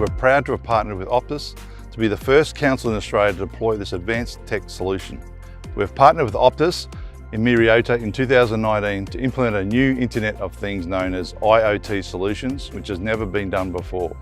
we're proud to have partnered with Optus to be the first council in Australia to deploy this advanced tech solution. We've partnered with Optus in Myriota in 2019 to implement a new Internet of Things known as IoT solutions, which has never been done before.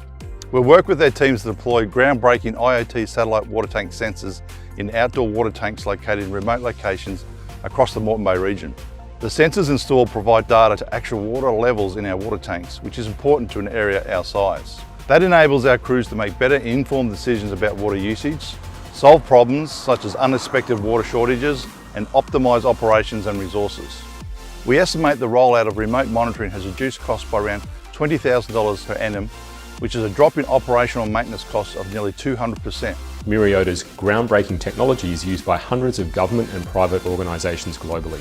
We'll work with their teams to deploy groundbreaking IoT satellite water tank sensors in outdoor water tanks located in remote locations across the Moreton Bay region. The sensors installed provide data to actual water levels in our water tanks, which is important to an area our size. That enables our crews to make better informed decisions about water usage, solve problems such as unexpected water shortages, and optimise operations and resources. We estimate the rollout of remote monitoring has reduced costs by around $20,000 per annum, which is a drop in operational and maintenance costs of nearly 200%. Myriota's groundbreaking technology is used by hundreds of government and private organisations globally,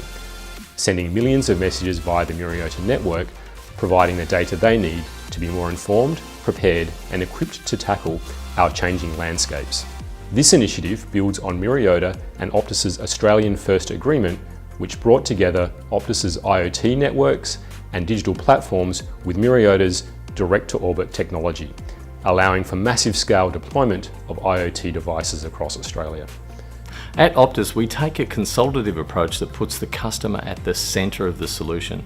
sending millions of messages via the Myriota network, providing the data they need to be more informed, prepared and equipped to tackle our changing landscapes. This initiative builds on Myriota and Optus's Australian First Agreement, which brought together Optus's IoT networks and digital platforms with Myriota's direct-to-orbit technology, allowing for massive scale deployment of IoT devices across Australia. At Optus, we take a consultative approach that puts the customer at the centre of the solution.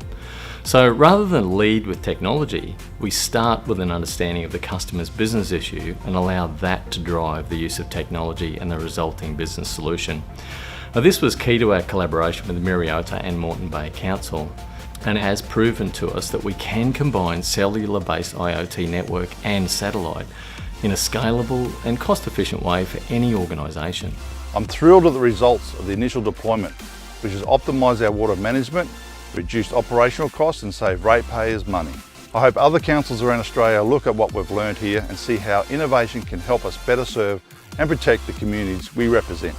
So rather than lead with technology, we start with an understanding of the customer's business issue and allow that to drive the use of technology and the resulting business solution. Now, this was key to our collaboration with Myriota and Moreton Bay Council, and it has proven to us that we can combine cellular-based IoT network and satellite in a scalable and cost-efficient way for any organisation. I'm thrilled with the results of the initial deployment, which has optimised our water management, reduced operational costs and saved ratepayers money. I hope other councils around Australia look at what we've learned here and see how innovation can help us better serve and protect the communities we represent.